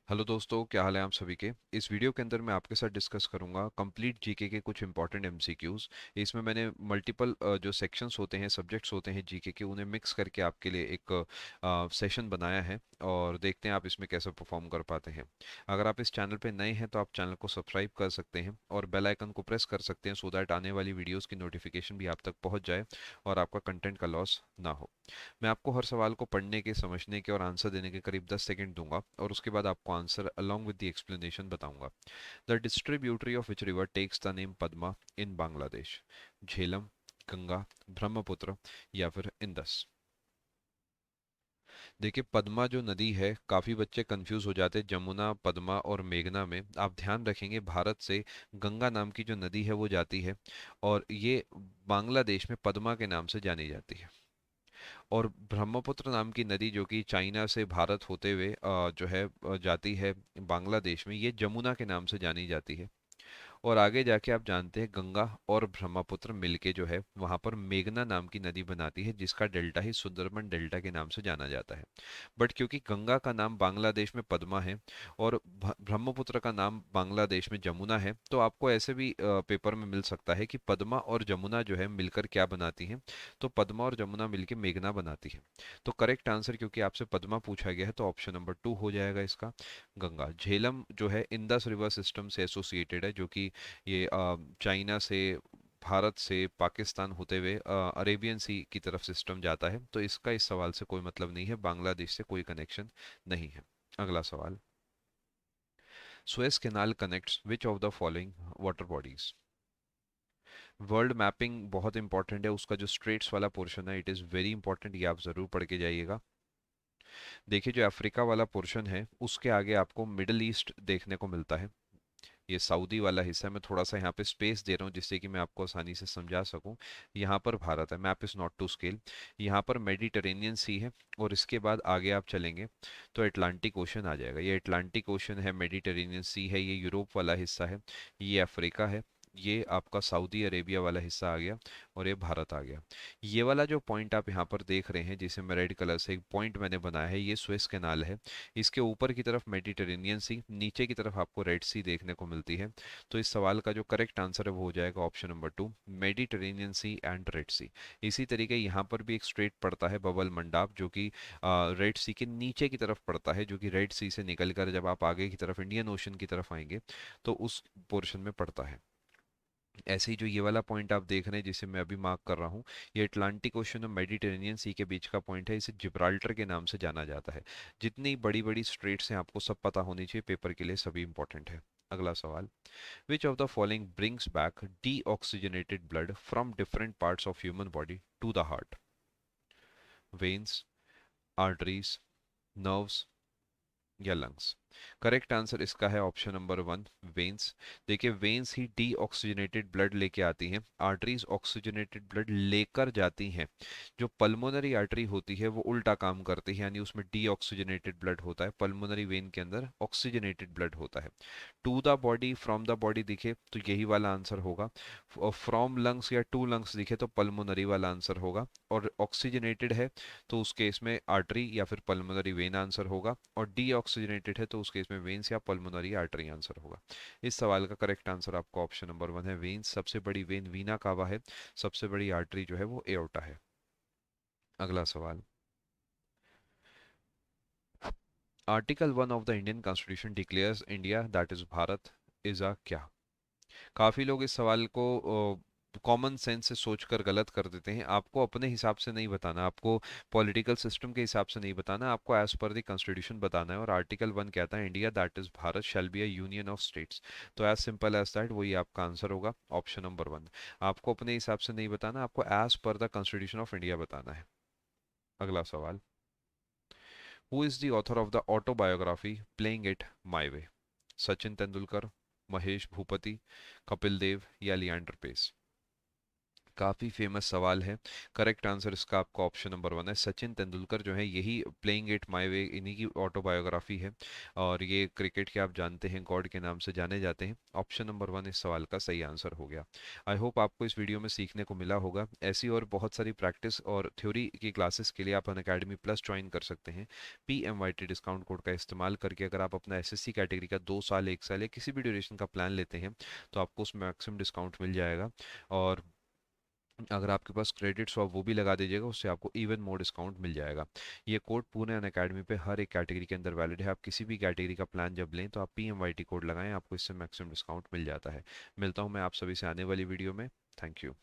Hello दोस्तों, क्या हाल है आप सभी के। इस वीडियो के अंदर मैं आपके साथ डिस्कस करूंगा कंप्लीट जीके के कुछ इंपॉर्टेंट एमसीक्यूज। इसमें मैंने मल्टीपल जो सेक्शंस होते हैं, सब्जेक्ट्स होते हैं जीके के, उन्हें मिक्स करके आपके लिए एक सेशन बनाया है और देखते हैं आप इसमें कैसे परफॉर्म कर पाते हैं। अगर आप इस चैनल पे नए हैं तो आप चैनल को सब्सक्राइब कर सकते हैं और बेल आइकन को प्रेस कर सकते हैं सो दैट आने वाली वीडियोज़ की नोटिफिकेशन भी आप तक पहुँच जाए और आपका कंटेंट का लॉस ना हो। मैं आपको हर सवाल को पढ़ने के, समझने के और आंसर देने के करीब 10 सेकंड दूंगा और उसके बाद आपको answer along with the explanation बताऊंगा। The distributary of which river takes the name Padma in Bangladesh? Jhelum, Ganga, Brahmaputra या फिर इंदस? देखिए, पद्मा जो नदी है, काफ़ी बच्चे कंफ्यूज हो जाते हैं जमुना, पद्मा और मेघना में। आप ध्यान रखेंगे, भारत से गंगा नाम की जो नदी है वो जाती है और ये बांग्लादेश में पद्मा के नाम से जानी जाती है। और ब्रह्मपुत्र नाम की नदी जो कि चाइना से भारत होते हुए जो है जाती है बांग्लादेश में, ये जमुना के नाम से जानी जाती है। और आगे जाके आप जानते हैं गंगा और ब्रह्मपुत्र मिलके जो है वहां पर मेघना नाम की नदी बनाती है, जिसका डेल्टा ही सुंदरबन डेल्टा के नाम से जाना जाता है। बट क्योंकि गंगा का नाम बांग्लादेश में पद्मा है और ब्रह्मपुत्र का नाम बांग्लादेश में जमुना है, तो आपको ऐसे भी पेपर में मिल सकता है कि पद्मा और जमुना जो है मिलकर क्या बनाती हैं। तो पद्मा और जमुना मिलकर मेघना बनाती है। तो करेक्ट आंसर, क्योंकि आपसे पद्मा पूछा गया है, तो ऑप्शन नंबर 2 हो जाएगा इसका, गंगा। झेलम जो है इंडस रिवर सिस्टम से एसोसिएटेड है, जो कि ये चाइना से, भारत से, पाकिस्तान होते हुए अरेबियन सी की तरफ सिस्टम जाता है। तो इसका इस सवाल से कोई मतलब नहीं है, बांग्लादेश से कोई कनेक्शन नहीं है। अगला सवाल, Suez canal connects which of the following water bodies? World mapping बहुत इंपॉर्टेंट है, उसका जो स्ट्रेट्स वाला पोर्शन है इट इज़ वेरी इंपॉर्टेंट, ये आप ज़रूर पढ़ के जाइएगा। देखिए, जो अफ्रीका वाला पोर्शन है उसके आगे आपको मिडल ईस्ट देखने को मिलता है। ये सऊदी वाला हिस्सा, मैं थोड़ा सा यहाँ पे स्पेस दे रहा हूँ जिससे कि मैं आपको आसानी से समझा सकूँ। यहाँ पर भारत है, map is not to scale. यहाँ पर मेडिटेरेनियन सी है और इसके बाद आगे आप चलेंगे तो अटलांटिक ओशन आ जाएगा। ये अटलांटिक ओशन है, मेडिटेरेनियन सी है, ये यूरोप वाला हिस्सा है, ये अफ्रीका है, ये आपका सऊदी अरेबिया वाला हिस्सा आ गया और ये भारत आ गया। ये वाला जो पॉइंट आप यहाँ पर देख रहे हैं, जिसे मैं रेड कलर से एक पॉइंट मैंने बनाया है, ये सुएज कैनाल है। इसके ऊपर की तरफ मेडिटेरेनियन सी, नीचे की तरफ आपको रेड सी देखने को मिलती है। तो इस सवाल का जो करेक्ट आंसर है वो हो जाएगा option number 2, Mediterranean Sea and Red Sea. इसी तरीके यहाँ पर भी एक स्ट्रेट पड़ता है, बबल मंडाप, जो कि रेड सी के नीचे की तरफ पड़ता है, जो कि रेड सी से निकलकर जब आप आगे की तरफ इंडियन ओशन की तरफ आएंगे तो उस पोर्शन में पड़ता है। ऐसे ही जो ये वाला पॉइंट आप देख रहे हैं जिसे मैं अभी मार्क कर रहा हूँ, ये अटलांटिक ओशन और मेडिटेरेनियन सी के बीच का पॉइंट है, इसे जिब्राल्टर के नाम से जाना जाता है। जितनी बड़ी बड़ी स्ट्रेट्स हैं आपको सब पता होनी चाहिए, पेपर के लिए सभी इंपॉर्टेंट है। अगला सवाल, which of the following brings back deoxygenated blood from different parts of human body to the heart? Veins, arteries, nerves या लंग्स? करेक्ट आंसर इसका है ऑप्शन नंबर 1, वेन्स। देखिए, वेन्स ही डीऑक्सीजनेटेड ब्लड लेके आती हैं, आर्टरीज ऑक्सीजनेटेड ब्लड लेकर जाती हैं। जो पल्मोनरी आर्टरी होती है वो उल्टा काम करती है, यानी उसमें डीऑक्सीजनेटेड ब्लड होता है, पल्मोनरी वेन के अंदर ऑक्सीजनेटेड ब्लड होता है। To the body, from the body दिखे तो यही वाला आंसर होगा, और फ्रॉम लंग्स या टू लंग्स दिखे तो पल्मोनरी वाला आंसर होगा, और ऑक्सीजनेटेड है तो उस केस में आर्टरी या फिर पल्मोनरी वेन आंसर होगा, और डीऑक्सीजनेटेड है तो उस केस में वेन्स या पल्मोनरी आर्टरी आंसर होगा। इस सवाल का करेक्ट आंसर आपका ऑप्शन नंबर 1 है, वेन्स। सबसे बड़ी वेन वीना कावा है, सबसे बड़ी आर्टरी जो है वो एओर्टा है। अगला सवाल, article 1 of the Indian constitution declares India that is Bharat is a क्या? काफी लोग इस सवाल को कॉमन सेंस से सोचकर गलत कर देते हैं। आपको अपने हिसाब से नहीं बताना, आपको पॉलिटिकल सिस्टम के हिसाब से नहीं बताना, आपको एज पर द कॉन्स्टिट्यूशन बताना है। और आर्टिकल 1 कहता है India that is Bharat shall be a union of states. तो एज सिंपल एज दैट वही आपका आंसर होगा, ऑप्शन नंबर 1। आपको अपने हिसाब से नहीं बताना, आपको as per the constitution of India बताना है। अगला सवाल, who is the author of the autobiography playing it my way? Sachin Tendulkar, Mahesh Bhupathi, Kapil Dev या लियांडर पेस? काफ़ी फेमस सवाल है। करेक्ट आंसर इसका आपका ऑप्शन नंबर वन है। सचिन तेंदुलकर जो है यही प्लेइंग इट माय वे इन्हीं की ऑटोबायोग्राफी है। और ये क्रिकेट के आप जानते हैं गॉड के नाम से जाने जाते हैं। ऑप्शन नंबर वन इस सवाल का सही आंसर हो गया। आई होप आपको इस वीडियो में सीखने को मिला होगा। ऐसी और बहुत सारी प्रैक्टिस और थ्योरी की क्लासेस के लिए आप अनअकैडमी प्लस ज्वाइन कर सकते हैं। PMYT डिस्काउंट कोड का इस्तेमाल करके अगर आप अपना SSC कैटेगरी का 2 साल 1 साल या किसी भी ड्यूरेशन का प्लान लेते हैं तो आपको उसमें मैक्सिमम डिस्काउंट मिल जाएगा। और अगर आपके पास क्रेडिट्स हो आप वो भी लगा दीजिएगा, उससे आपको इवन मोर डिस्काउंट मिल जाएगा। ये कोड पूरे अनअकैडमी पे हर एक कैटेगरी के अंदर वैलिड है। आप किसी भी कैटेगरी का प्लान जब लें तो आप PMYT कोड लगाएं, आपको इससे मैक्सिमम डिस्काउंट मिल जाता है। मिलता हूँ मैं आप सभी से आने वाली वीडियो में। Thank you.